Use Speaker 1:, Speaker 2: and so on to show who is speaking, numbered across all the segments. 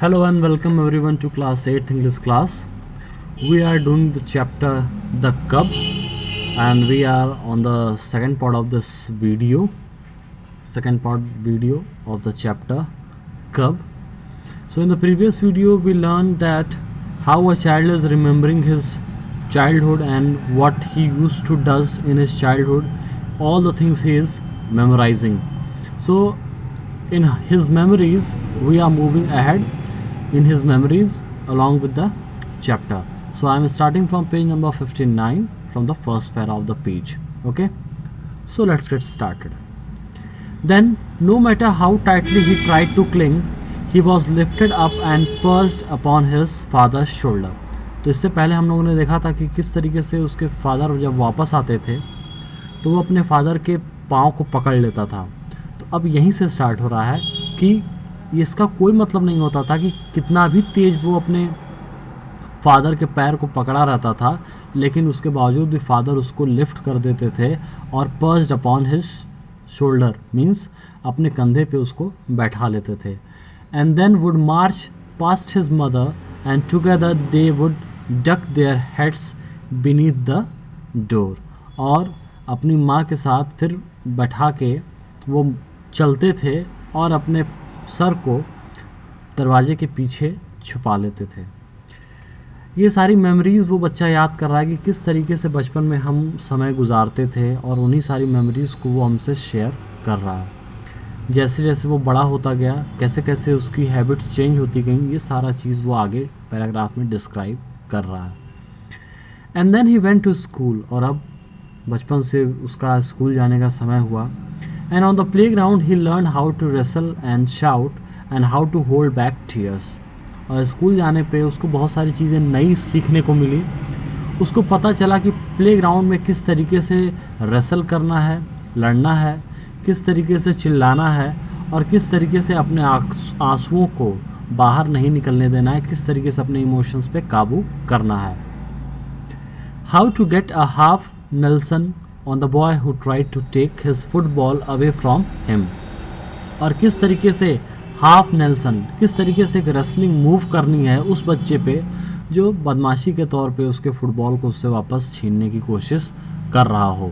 Speaker 1: Hello and welcome everyone to class 8th English class. We are doing the chapter The Cub and we are on the second part of this video. Second part video of the chapter Cub. So in the previous video we learned that how a child is remembering his childhood and what he used to does in his childhood, all the things he is memorizing. So in his memories we are moving ahead in his memories along with the chapter. So I am starting from page number 59 from the first para of the page. Okay, so let's get started. Then no matter how tightly he tried to cling, he was lifted up and perched upon his father's shoulder. तो इससे पहले हम लोगों ने देखा था कि किस तरीके से उसके फादर जब वापस आते थे तो वो अपने फादर के पाँव को पकड़ लेता था. तो अब यहीं से स्टार्ट हो रहा है कि इसका कोई मतलब नहीं होता था कि कितना भी तेज़ वो अपने फादर के पैर को पकड़ा रहता था, लेकिन उसके बावजूद भी फादर उसको लिफ्ट कर देते थे और perched upon his shoulder means अपने कंधे पे उसको बैठा लेते थे. And then would march past his mother and together they would duck their heads beneath the door. और अपनी माँ के साथ फिर बैठा के वो चलते थे और अपने सर को दरवाजे के पीछे छुपा लेते थे. ये सारी मेमोरीज़ वो बच्चा याद कर रहा है कि किस तरीके से बचपन में हम समय गुजारते थे और उन्हीं सारी मेमोरीज़ को वो हमसे शेयर कर रहा है. जैसे जैसे वो बड़ा होता गया, कैसे कैसे उसकी हैबिट्स चेंज होती गई, ये सारा चीज़ वो आगे पैराग्राफ में डिस्क्राइब कर रहा है. And then he went to school. और अब बचपन से उसका स्कूल जाने का समय हुआ. And on the playground he learn how to wrestle and shout and how to hold back tears. और स्कूल जाने पे उसको बहुत सारी चीज़ें नई सीखने को मिली. उसको पता चला कि प्ले ग्राउंड में किस तरीके से रेसल करना है, लड़ना है, किस तरीके से चिल्लाना है और किस तरीके से अपने आंसुओं को बाहर नहीं निकलने देना है, किस तरीके से अपने इमोशंस पे काबू करना है. How to get a half nelson on the boy who tried to take his football away from him. और किस तरीके से हाफ नेल्सन, किस तरीके से एक रेसलिंग मूव करनी है उस बच्चे पे जो बदमाशी के तौर पे उसके फुटबॉल को उससे वापस छीनने की कोशिश कर रहा हो.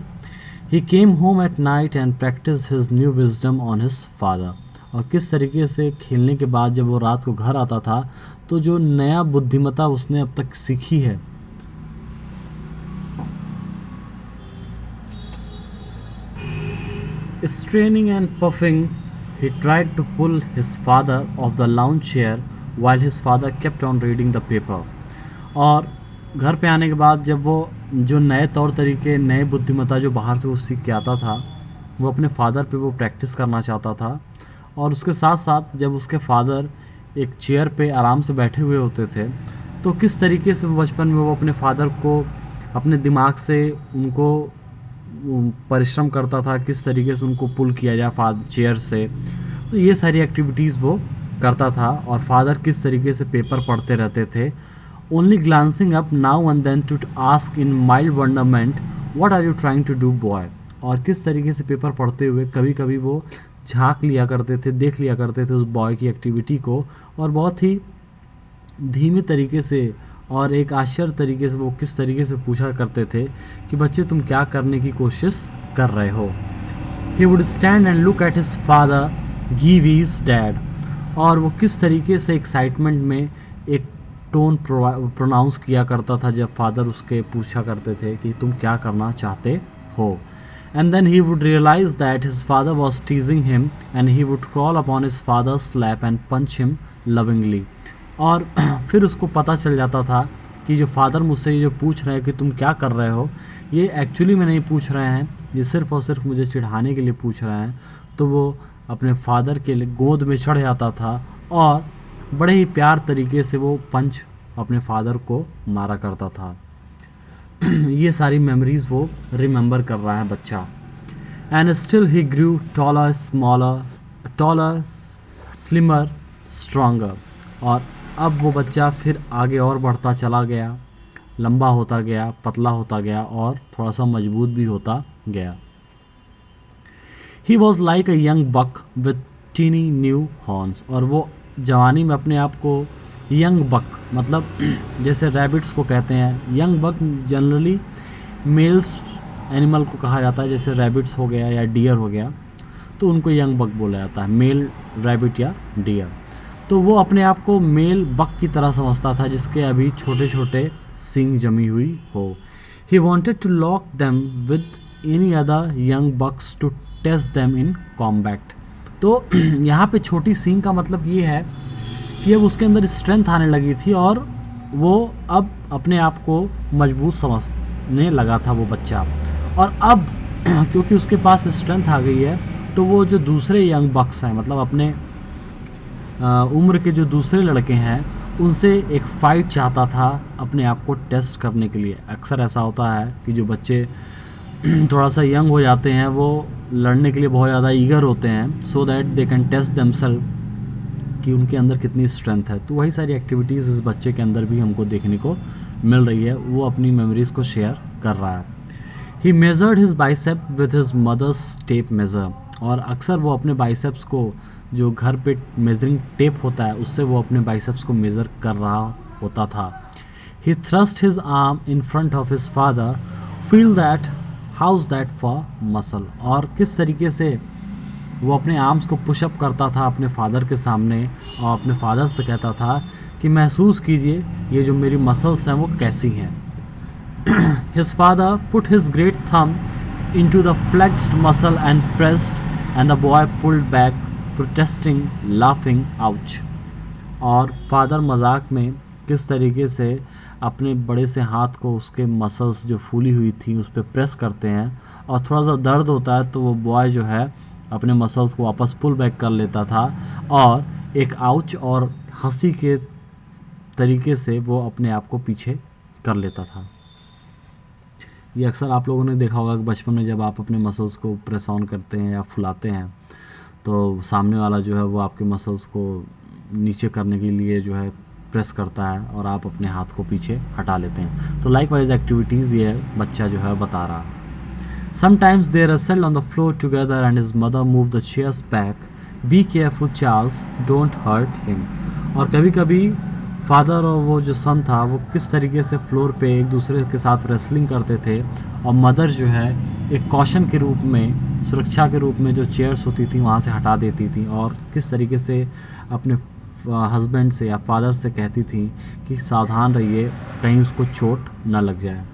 Speaker 1: He came home at night and practice his new wisdom on his father. और किस तरीके से खेलने के बाद जब वो रात को घर आता था तो जो नया बुद्धिमत्ता उसने अब तक सीखी है, straining and puffing, he tried to pull his father off the lounge chair while his father kept on reading the paper. और घर पे आने के बाद जब वो जो नए तौर तरीके, नए बुद्धिमत्ता जो बाहर से वो सीख के आता था वो अपने फादर पे वो प्रैक्टिस करना चाहता था. और उसके साथ साथ जब उसके फादर एक चेयर पे आराम से बैठे हुए होते थे तो किस तरीके से वो बचपन में वो अपने फादर को अपने दिमाग से उनको परिश्रम करता था, किस तरीके से उनको पुल किया जाए चेयर से. तो ये सारी एक्टिविटीज़ वो करता था. और फादर किस तरीके से पेपर पढ़ते रहते थे, only glancing up now and then to ask in mild wonderment what are you trying to do boy. और किस तरीके से पेपर पढ़ते हुए कभी कभी वो झांक लिया करते थे, देख लिया करते थे उस बॉय की एक्टिविटी को और बहुत ही धीमे तरीके से और एक आश्चर्य तरीके से वो किस तरीके से पूछा करते थे कि बच्चे तुम क्या करने की कोशिश कर रहे हो. He would stand and look at his father give his dad. और वो किस तरीके से एक्साइटमेंट में एक टोन प्रोनाउंस किया करता था जब फादर उसके पूछा करते थे कि तुम क्या करना चाहते हो. And then he would realise that his father was teasing him and he would crawl upon his father's lap and punch him lovingly. और फिर उसको पता चल जाता था कि जो फादर मुझसे ये जो पूछ रहे हैं कि तुम क्या कर रहे हो, ये एक्चुअली में नहीं पूछ रहे हैं, ये सिर्फ़ और सिर्फ मुझे चिढ़ाने के लिए पूछ रहे हैं. तो वो अपने फादर के गोद में चढ़ जाता था और बड़े ही प्यार तरीके से वो पंच अपने फादर को मारा करता था. ये सारी मेमोरीज़ वो रिमेंबर कर रहा है बच्चा. And still he grew taller smaller, taller slimmer stronger. और अब वो बच्चा फिर आगे और बढ़ता चला गया, लंबा होता गया, पतला होता गया और थोड़ा सा मजबूत भी होता गया. He was like a young buck with tiny new horns. और वो जवानी में अपने आप को यंग बक, मतलब जैसे रैबिट्स को कहते हैं यंग बक, जनरली मेल्स एनिमल को कहा जाता है, जैसे रैबिट्स हो गया या डियर हो गया तो उनको यंग बक बोला जाता है, मेल रैबिट या डियर। तो वो अपने आप को मेल बक की तरह समझता था जिसके अभी छोटे छोटे सींग जमी हुई हो। He wanted to lock them with any other young bucks to test them in combat. तो यहाँ पे छोटी सींग का मतलब ये है कि अब उसके अंदर स्ट्रेंथ आने लगी थी और वो अब अपने आप को मजबूत समझने लगा था वो बच्चा। और अब क्योंकि उसके पास स्ट्रेंथ आ गई है तो वो जो दूसरे यंग बक्स हैं, मतलब अपने उम्र के जो दूसरे लड़के हैं उनसे एक फ़ाइट चाहता था अपने आप को टेस्ट करने के लिए। अक्सर ऐसा होता है कि जो बच्चे थोड़ा सा यंग हो जाते हैं वो लड़ने के लिए बहुत ज़्यादा ईगर होते हैं, so that they can test themself कि उनके अंदर कितनी स्ट्रेंथ है। तो वही सारी एक्टिविटीज़ इस बच्चे के अंदर भी हमको देखने को मिल रही है, वो अपनी मेमोरीज़ को शेयर कर रहा है। He measured his bicep with his mother's tape measure, और अक्सर वो अपने बाइसेप्स को, जो घर पे मेजरिंग टेप होता है उससे वो अपने बाइसेप्स को मेज़र कर रहा होता था। He thrust his arm in front of his father, feel that house that for muscle, और किस तरीके से वो अपने आर्म्स को पुशअप करता था अपने फादर के सामने और अपने फादर से कहता था कि महसूस कीजिए ये जो मेरी मसल्स हैं वो कैसी हैं। His father put his great thumb into the flexed muscle and pressed, and the boy pulled back, protesting, laughing, ouch. और फादर मजाक में किस तरीके से अपने बड़े से हाथ को उसके मसल्स जो फूली हुई थी उस पर प्रेस करते हैं, और थोड़ा सा दर्द होता है तो वो बॉय जो है अपने मसल्स को वापस पुल बैक कर लेता था और एक आउच और हंसी के तरीके से वो अपने आप को पीछे कर लेता था। ये अक्सर आप लोगों ने देखा होगा कि बचपन में जब आप अपने मसल्स को प्रेस ऑन करते हैं या फुलाते हैं तो सामने वाला जो है वो आपके मसल्स को नीचे करने के लिए जो है प्रेस करता है और आप अपने हाथ को पीछे हटा लेते हैं। तो लाइक वाइज एक्टिविटीज़ ये बच्चा जो है बता रहा है। Sometimes they wrestled on the floor together and his mother moved the chairs back. Be careful Charles, don't hurt him. और कभी कभी फादर और वो जो सन था वो किस तरीके से फ्लोर पे एक दूसरे के साथ रेसलिंग करते थे, और मदर जो है एक कॉशन के रूप में, सुरक्षा के रूप में जो चेयर्स होती थी वहाँ से हटा देती थी और किस तरीके से अपने हस्बैंड से या फादर से कहती थी कि सावधान रहिए कहीं उसको चोट ना लग जाए।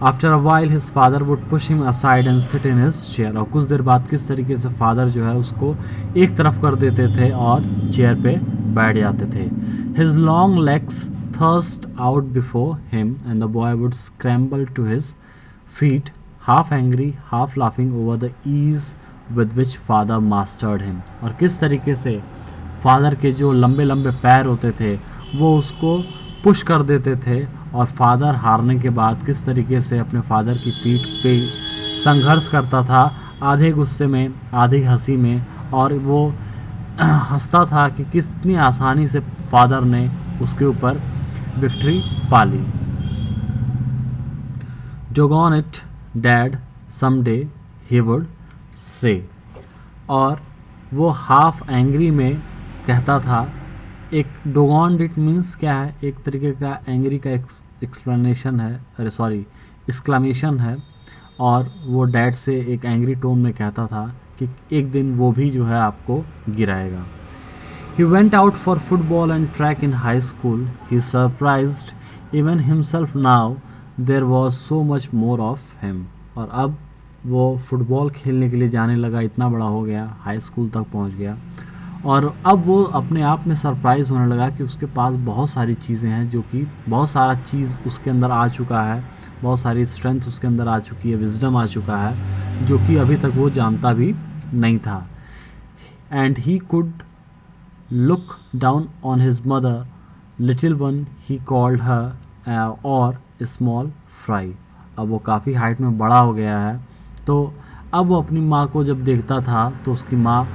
Speaker 1: After a while his father would push him aside and sit in his chair, और कुछ देर बाद किस तरीके से फादर जो है उसको एक तरफ कर देते थे और चेयर पे बैठ जाते थे। His long legs thrust out before him and the boy would scramble to his feet, half angry half laughing over the ease with which father mastered him, और किस तरीके से फादर के जो लंबे लंबे पैर होते थे वो उसको पुश कर देते थे, और फादर हारने के बाद किस तरीके से अपने फादर की पीठ पे संघर्ष करता था, आधे गुस्से में आधे हंसी में, और वो हंसता था कि कितनी आसानी से फादर ने उसके ऊपर विक्ट्री पा ली। Doggone it dad someday he would say, और वो हाफ एंग्री में कहता था, एक डोगॉन इट मीन्स क्या है, एक तरीके का एंग्री का एक्सप्लेनेशन है, अरे सॉरी एक्सक्लेमेशन है, और वो डैड से एक एंग्री टोन में कहता था कि एक दिन वो भी जो है आपको गिराएगा। He went out for football and track in high school, he surprised even himself now there was so much more of him, और अब वो फुटबॉल खेलने के लिए जाने लगा, इतना बड़ा हो गया, हाई स्कूल तक पहुंच गया, और अब वो अपने आप में सरप्राइज़ होने लगा कि उसके पास बहुत सारी चीज़ें हैं, जो कि बहुत सारा चीज़ उसके अंदर आ चुका है, बहुत सारी स्ट्रेंथ उसके अंदर आ चुकी है, विजडम आ चुका है, जो कि अभी तक वो जानता भी नहीं था। And he could look down on his mother, little one he called her और स्मॉल फ्राई। अब वो काफ़ी हाइट में बड़ा हो गया है, तो अब वो अपनी माँ को जब देखता था तो उसकी माँ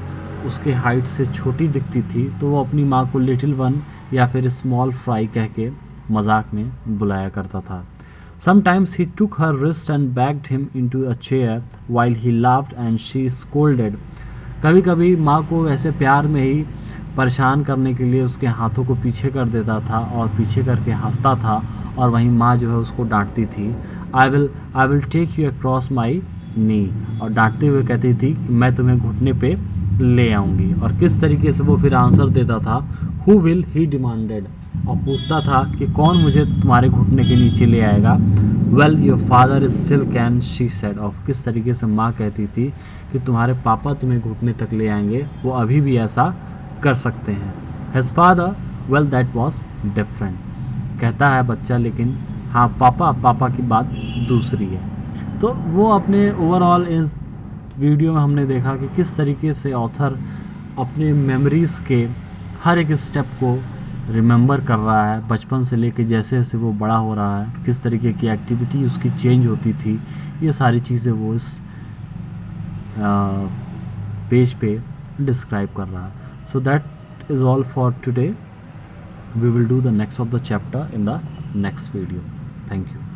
Speaker 1: उसके हाइट से छोटी दिखती थी, तो वो अपनी माँ को लिटिल वन या फिर स्मॉल फ्राई कह के मजाक में बुलाया करता था। Sometimes he took her wrist and bagged him into a chair while he laughed and she scolded. कभी कभी माँ को ऐसे प्यार में ही परेशान करने के लिए उसके हाथों को पीछे कर देता था और पीछे करके हंसता था, और वहीं माँ जो है उसको डांटती थी। I will take you across my knee, और डांटते हुए कहती थी कि मैं तुम्हें घुटने पे ले आऊँगी। और किस तरीके से वो फिर आंसर देता था, हु विल ही डिमांडेड, और पूछता था कि कौन मुझे तुम्हारे घुटने के नीचे ले आएगा। Well your father still can, she said, और किस तरीके से माँ कहती थी कि तुम्हारे पापा तुम्हें घुटने तक ले आएंगे, वो अभी भी ऐसा कर सकते हैं। His father, well that was different, कहता है बच्चा, लेकिन हाँ पापा की बात दूसरी है। तो वो अपने ओवरऑल इस वीडियो में हमने देखा कि किस तरीके से ऑथर अपने मेमोरीज़ के हर एक स्टेप को रिमेंबर कर रहा है, बचपन से लेके जैसे जैसे वो बड़ा हो रहा है, किस तरीके की एक्टिविटी उसकी चेंज होती थी, ये सारी चीज़ें वो इस पेज पे डिस्क्राइब कर रहा है। So that is all for today. We will do the next of the chapter in the next video. Thank you.